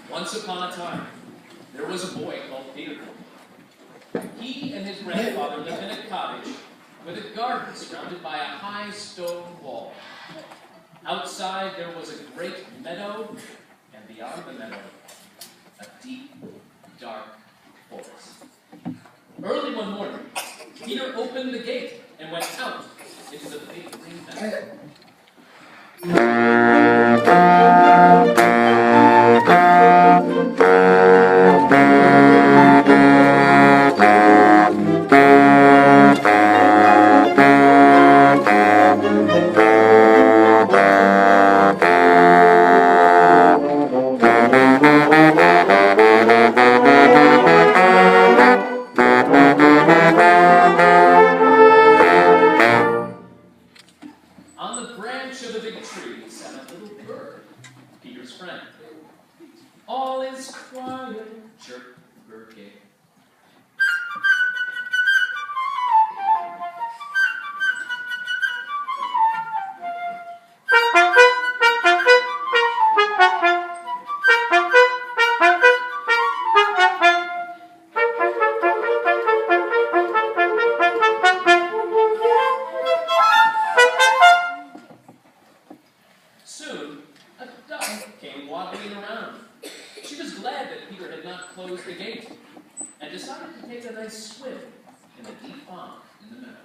Once upon a time, there was a boy called Peter. He and his grandfather lived in a cottage with a garden surrounded by a high stone wall. Outside there was a great meadow, and beyond the meadow, a deep, dark forest. Early one morning, Peter opened the gate and went out into the big green meadow. On the branch of a big tree sat a little bird, Peter's friend. All is quiet, chirped the bird gave. Soon, a duck came waddling around. She was glad that Peter had not closed the gate, and decided to take a nice swim in the deep pond in the meadow.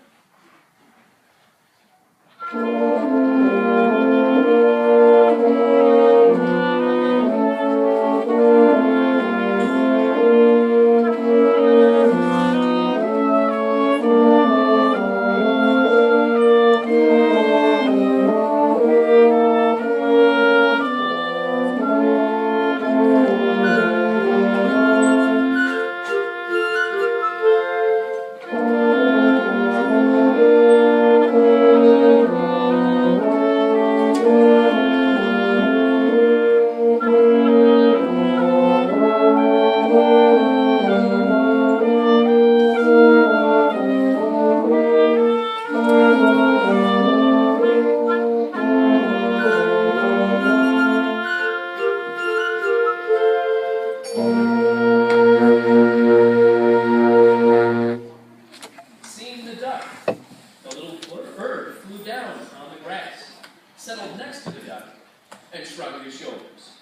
Seeing the duck, the little bird flew down on the grass, settled next to the duck, and shrugged his shoulders.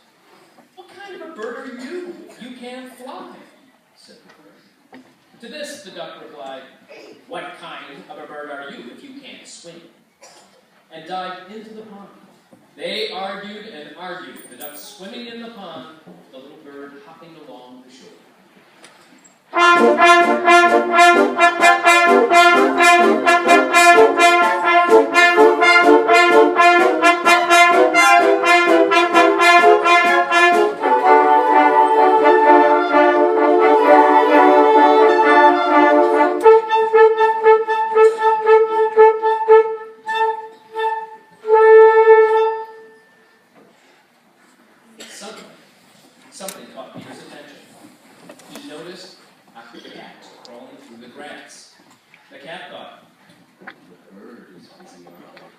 "What kind of a bird are you? You can't fly," said the bird. To this, the duck replied, "What kind of a bird are you if you can't swim?" and dived into the pond. They argued and argued, the duck swimming in the pond, the little bird hopping along the shore. Something caught Peter's attention. He noticed a cat crawling through the grass. The cat thought, "The bird is busy on the way.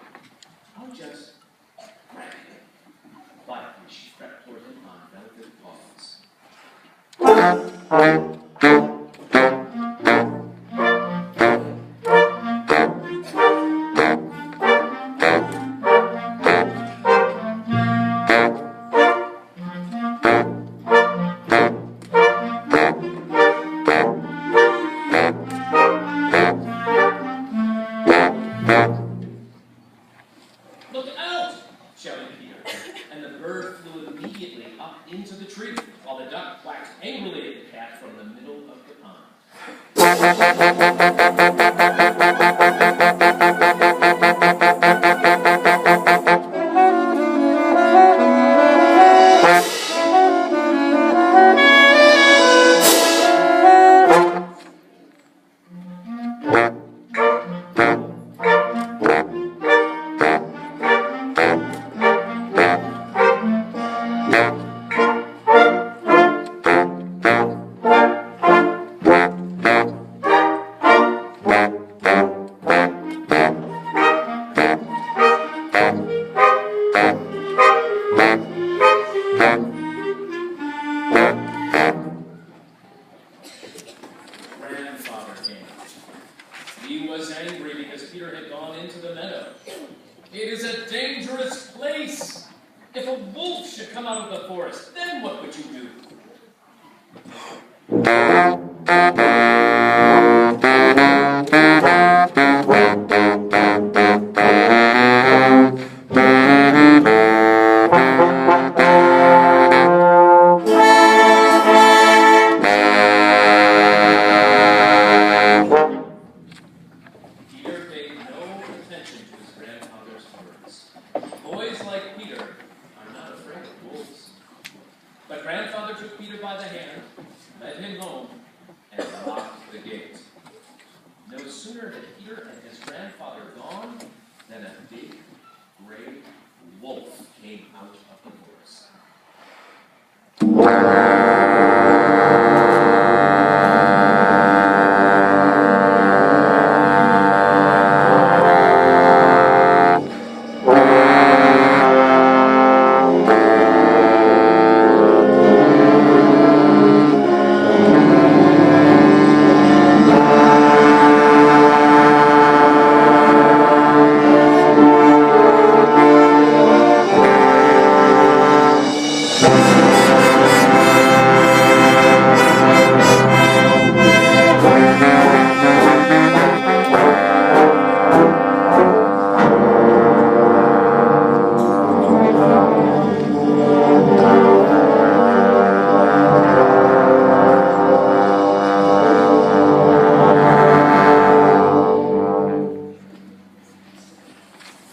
I'll just grab him." Quietly, she crept toward him on velvet paws. "Look out!" shouted Peter, and the bird flew immediately up into the tree, while the duck whacked angrily at the cat from the middle of the pond. If a wolf should come out of the forest, then what would you do? Peter paid no attention to his grandfather's words. Boys like Peter are not afraid of wolves. But grandfather took Peter by the hand, led him home, and locked the gate. No sooner had Peter and his grandfather gone than a big, gray wolf came out of the forest.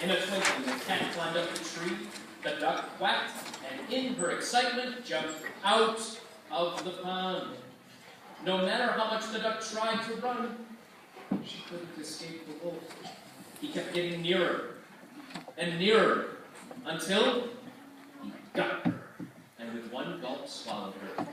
In a twinkling, the cat climbed up the tree, the duck quacked, and in her excitement jumped out of the pond. No matter how much the duck tried to run, she couldn't escape the wolf. He kept getting nearer and nearer until he got her, and with one gulp swallowed her.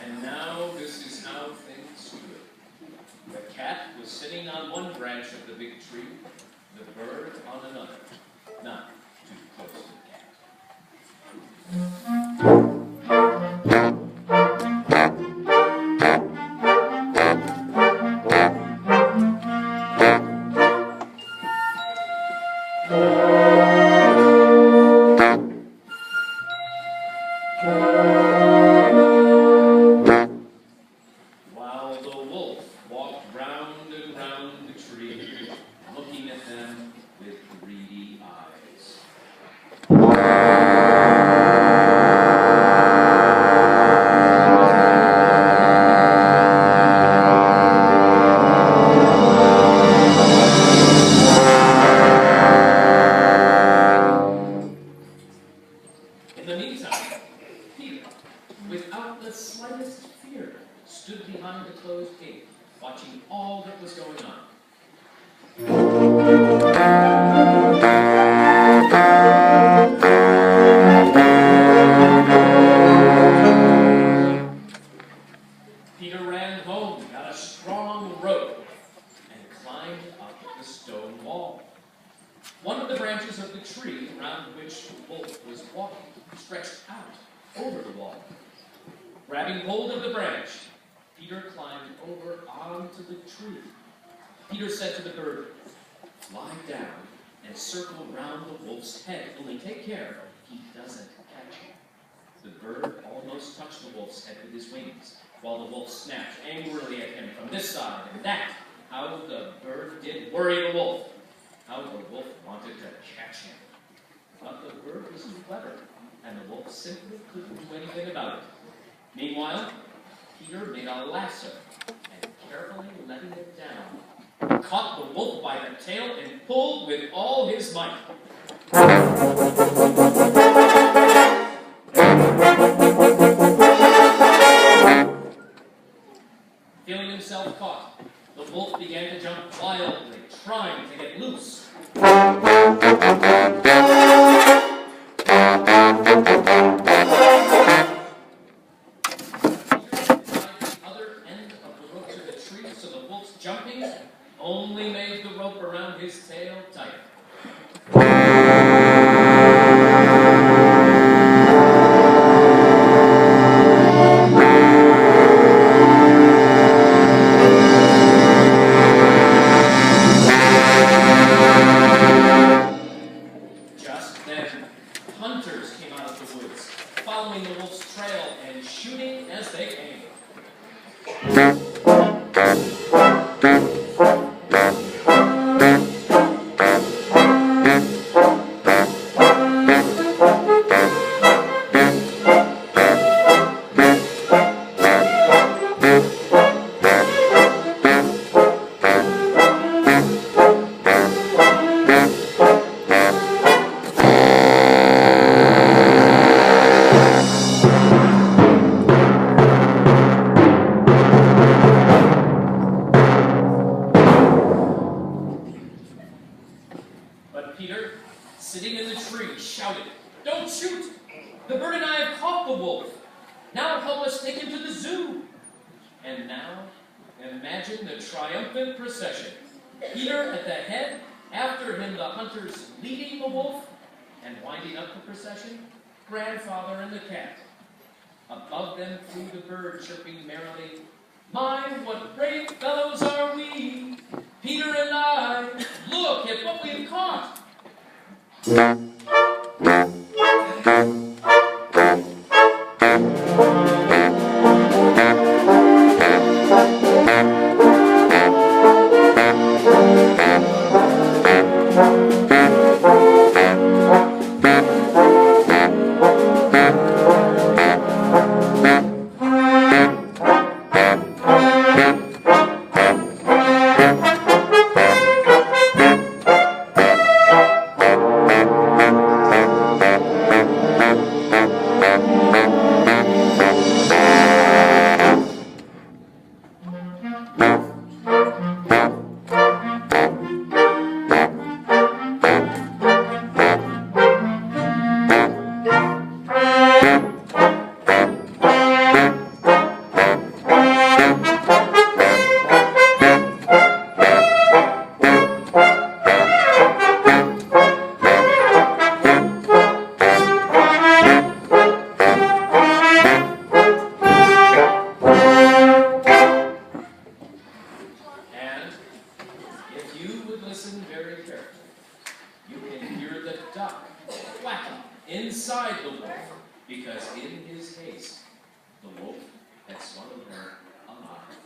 And now this is how things stood. The cat was sitting on one branch of the big tree, the bird on another, not too close to the cat. While the wolf walked round and round the tree, looking at them with greedy eyes. In the meantime, Peter, without the slightest fear, stood behind the closed gate, watching all that was going on. Peter ran home, got a strong rope, and climbed up the stone wall. One of the branches of the tree around which the wolf was walking stretched out over the wall. Grabbing hold of the branch, Peter climbed over onto the tree. Peter said to the bird, "Fly down and circle round the wolf's head, only take care he doesn't catch you." The bird almost touched the wolf's head with his wings, while the wolf snapped angrily at him from this side and that. How the bird did worry the wolf! How the wolf wanted to catch him. But the bird was too clever, and the wolf simply couldn't do anything about it. Meanwhile, Peter made a lasso and, carefully letting it down, caught the wolf by the tail and pulled with all his might. Feeling himself caught The wolf began to jump wildly, trying to get loose. So the wolf's jumping only made the rope around his tail tighter. Just then, hunters came out of the woods, following the wolf's trail and shooting as they came. But Peter, sitting in the tree, shouted, "Don't shoot! The bird and I have caught the wolf. Now help us take him to the zoo." And now, imagine the triumphant procession. Peter at the head, after him the hunters leading the wolf, and winding up the procession, grandfather and the cat. Above them flew the bird, chirping merrily, "My, what brave fellows are we, Peter and I, look at what we've caught." Listen very carefully. You can hear the duck quacking inside the wolf, because in his haste, the wolf had swallowed her alive.